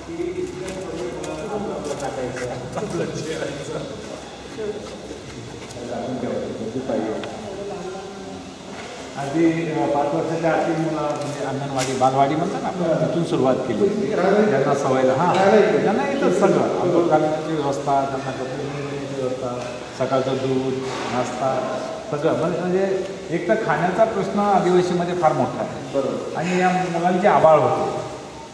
आधी 5 वर्षाच्या आतील मुलं म्हणजे अंगणवाडी बालवाडी म्हणतात ना आपण तिथून सुरुवात केली ज्यांना सवयला हां त्यांना येतं सगळं आंघोळ घालण्याची व्यवस्था त्यांना कपड्याची व्यवस्था सकाळचं दूध नाश्ता सगळं म्हणजे एक तर खाण्याचा प्रश्न आदिवासीमध्ये फार मोठा आहे बरोबर आणि या मुलांची आबाळ होते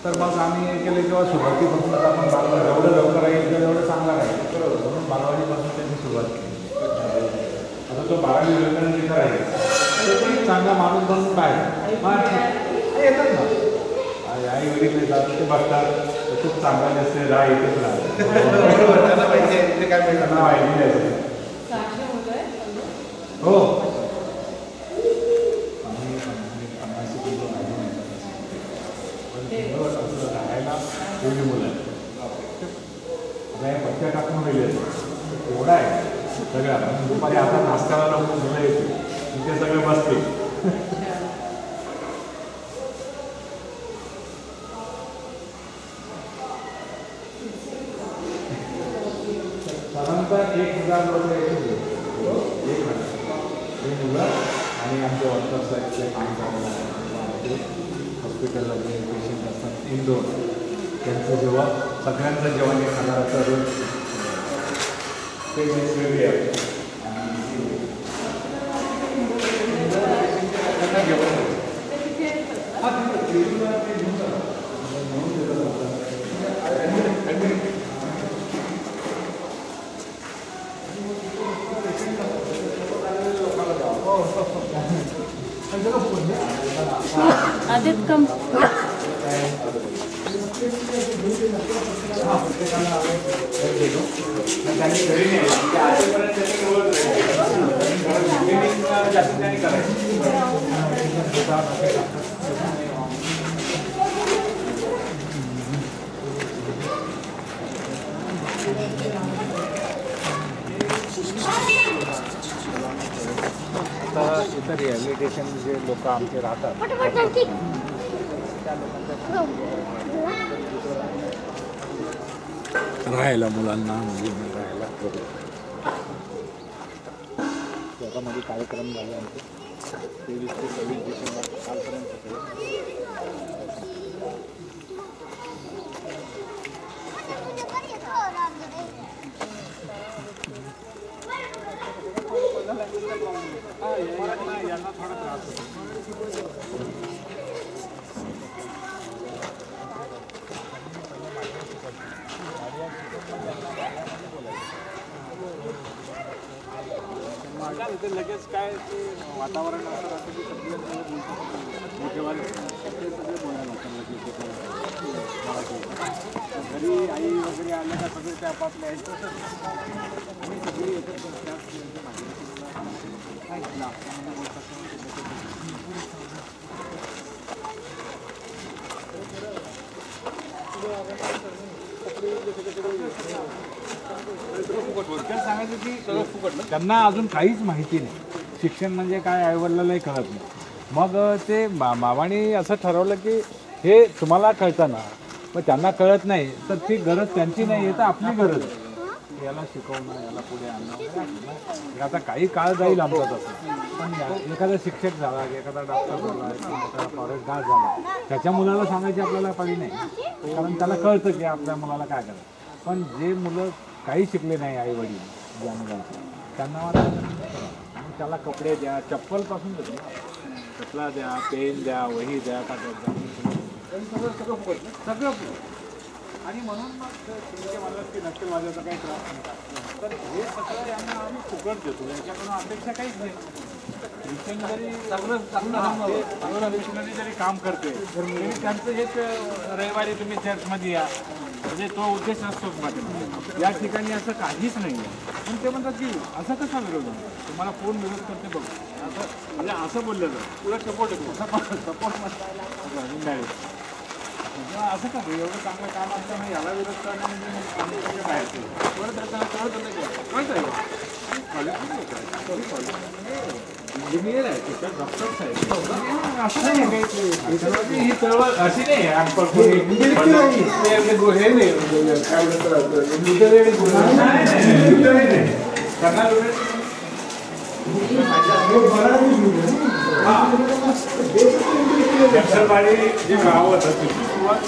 तर मग आम्ही हे केलं किंवा सुरुवातीपासून आपण बालवाडी जेवढं लवकर राहील तेवढं चांगलं राहील बरोबर म्हणून बालवाडीपासून त्यांनी सुरुवात केली आता तो 12वी वर्गाने तिथं राहील चांगला माणूस बनून बाहेर येतात ना आई वडील येतात ते बघतात खूप चांगला असते राह येतच राहतात माहिती द्यायचं हो राहायला एवढी मुलं आता बच्चा टाकून गेले एवढा आहे सगळ्या दुपारी आता नाश्त्याला लावून मुलं येते ते सगळे बसते साधारणतः 1000 लोक एक हे मुलं आणि आमचे वर्कर्सचे काम करायला हॉस्पिटलला जे पेशंट असतात इंडोर त्यांचं जेव्हा सगळ्यांचं जेवण 1000चं रोज ते वेगळे आहे आदित कम आता इतर रिहॅबिलिटेशन जे लोक आमचे राहतात राहायला मुलांना मुलींना राहायला त्याच्यामध्ये कार्यक्रम झाले आमचे 23 ते 26 डिसेंबर कालपर्यंत यांना थोडा त्रास होतो लगेच काय ते वातावरण असं राहतं की सगळे मोठेवाले ते सगळे बोलायला लागतात घरी आई वगैरे आले का सगळे ते आपापले आहेत आणि सगळी एकत्र सांगायचं की सगळं फुकट त्यांना अजून काहीच माहिती नाही शिक्षण म्हणजे काय आईवडिलालाही कळत नाही मग ते मामाने असं ठरवलं की हे तुम्हाला कळतं ना मग त्यांना कळत नाही तर ती गरज त्यांची नाही आहे तर आपली गरज आहे याला शिकवणं याला पुढे आणणं आता काही काळ जाईल आमचा तसं पण एखादा शिक्षक झाला एखादा डॉक्टर झाला एखादा फॉरेस्ट गार्ड झाला त्याच्या मुलाला सांगायची आपल्याला पाळी नाही कारण त्याला कळतं की आपल्या मुलाला काय करायचं पण जे मुलं काही शिकले नाही आई वडील ज्या मुलांचे त्यांना आणि त्याला कपडे द्या चप्पलपासून चपला द्या पेन द्या वही द्या कागद द्या सगळं आणि म्हणून मग तुमचे म्हणलं की नक्षलवाद्याचा काही त्रास नाही तर हे सगळं यांना आम्ही फुकट देतो यांच्याकडून अपेक्षा काहीच नाही मिशनरी जरी काम करते तरी त्यांचं हेच रविवारी तुम्ही चर्चमध्ये या म्हणजे तो उद्देश असतोच माझ्या या ठिकाणी असं काहीच नाही आहे पण ते म्हणतात की असं कसा विरोध तुम्हाला कोण विरोध करते बघ असं म्हणजे असं बोललं जातं तुला सपोर्ट येतो सपोर्ट असं का एवढं चांगलं काम असताना याला विरोध करणं म्हणजे बाहेरचं कळत आहे इंजिनियर आहे ते डॉक्टर्स आहेत असं नाही काही ही चळवळ अशी नाही अनपढ कोणी हे नाही काय नक्षलवाडी जे गाव होतं तिथून सुरुवात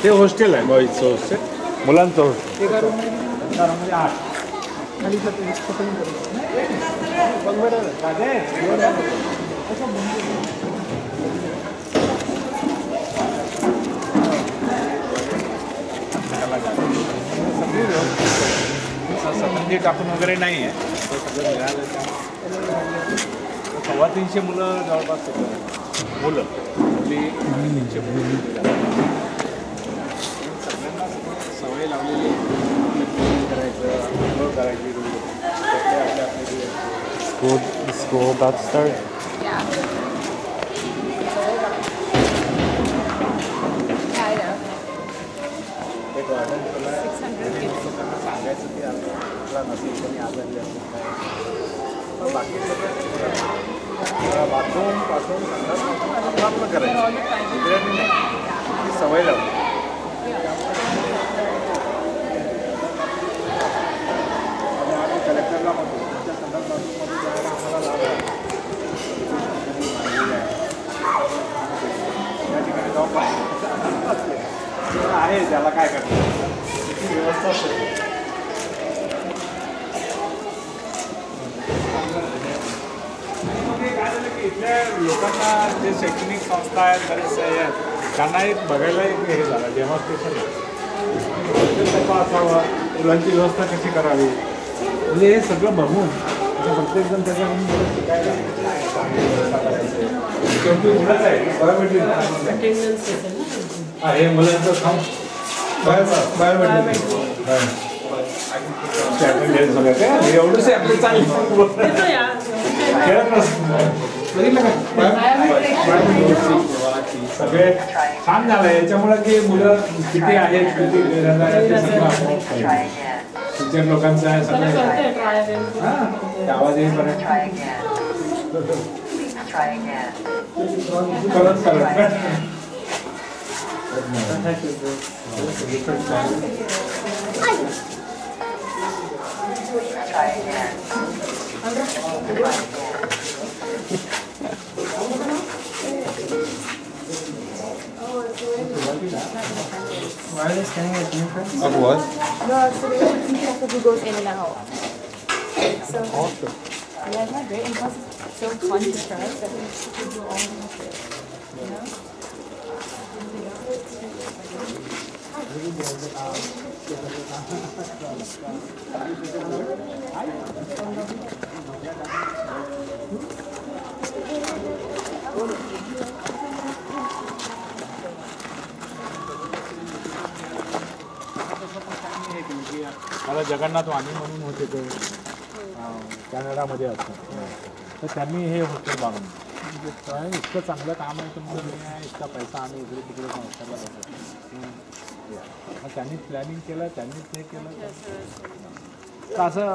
ते हॉस्टेल आहे बॉईजचं हॉस्टेल मुलांचं हॉस्टेल एका रूममध्ये 8 संधी टाकून वगैरे नाही आहे सगळं मिळालं 350 मुलं जवळपास मुलं मुली 300 मुलं सगळ्यांना सवय लावलेली करायचं करायची School about to start. Yeah. Yeah, I know. एक गार्डन केलं 600 लोकांना सांगायचं की आपला नसेल कोणी आजारी असेल काय तर बाकी सगळं बाथरूम पासून आपलं करायचं बिर्याणी नाही ती सवय लावली आम्ही कलेक्टरला म्हणतो तुमच्या संडास बाथरूममध्ये जायला आम्हाला लाभ आहे या ठिकाणी जाऊन आहे त्याला काय करतात त्याची व्यवस्था असते काय झालं की इथल्या लोकांना जे शैक्षणिक संस्था आहेत बरेचसे आहेत त्यांना एक बघायला एक हे झालं डेमॉन्स्ट्रेशन कसं असावं मुलांची व्यवस्था कशी करावी म्हणजे हे सगळं बघून प्रत्येकजण त्याच्याकडून बरं शिकायला शेवटी मुलंच आहे बायोमेट्रिक हे मुलांचं काम बायोमेट्रिक एवढंच आपलं चांगलं खेळत सगळे छान झालं याच्यामुळे की मुलं किती आहेत किती टीचर लोकांचं आहे सगळं आवाज येईपर्यंत परत Why are they standing at different? Of what? No, so they want to be careful who goes in and out. So, yeah, it's not great. And plus, it's so fun to try that we should do all of it. You know? मला जगन्नाथ वाणी म्हणून होते ते कॅनडामध्ये असतात तर त्यांनी हे hostel बांधून म्हणजे काय इतकं चांगलं काम आहे तुमचं नाही इतका पैसा आम्ही इकडे तिकडे संस्थाला बसतो मग त्यांनी प्लॅनिंग केलं त्यांनीच हे केलं तर असं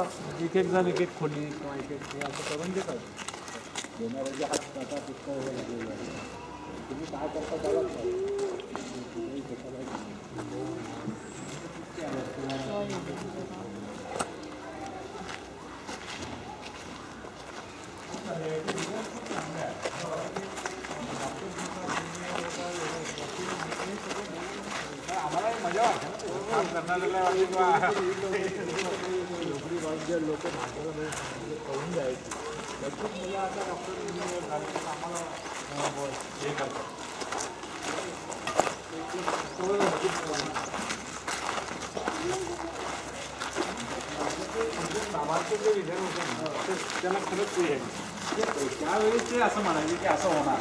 एक एक जण एक एक खोली किंवा एक एक हे असं करून देतात देणाऱ्याचे हात आता पुस्तक हे लागलेलं आहे तुम्ही काय करता त्याला आम्हाला मजा वाटते ना काम करणाऱ्याला नोकरी लोक भाषेला कळून जायची भरपूर मुलं आता डॉक्टर इंजिनियर झाले आम्हाला हे करतात नावाचे जे विधान होते ना त्याला खरंच ते त्यावेळेस ते असं म्हणाले की असं होणार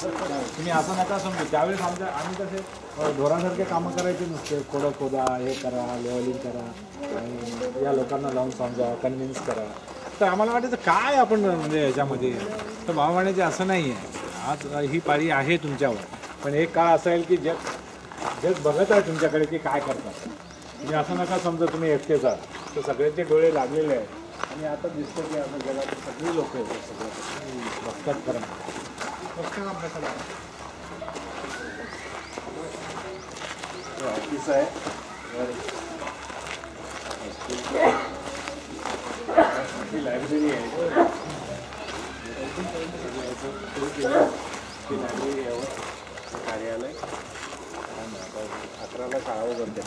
तुम्ही असं नका समजू त्यावेळेस आम्ही कसे ढोरासारखे कामं करायचे नसते खोदा हे करा लेवलिंग करा आणि या लोकांना लावून समजा कन्व्हिन्स करा तर आम्हाला वाटायचं काय आपण म्हणजे याच्यामध्ये तर भाव म्हणायचे असं नाही आहे आज ही पाळी आहे तुमच्यावर पण एक काळ असा येईल की जग बघत आहे तुमच्याकडे की काय करतात तुम्ही असं नका समजा तुम्ही एकटेच आहात तर सगळ्यांचे डोळे लागलेले आहेत आणि आता दिसतं की आता जगात सगळी लोक आहेत सगळं बघतात खरं ऑफिस आहे लायब्ररी आहे लायब्ररी यावं कार्यालय 11ला शाळा उघडते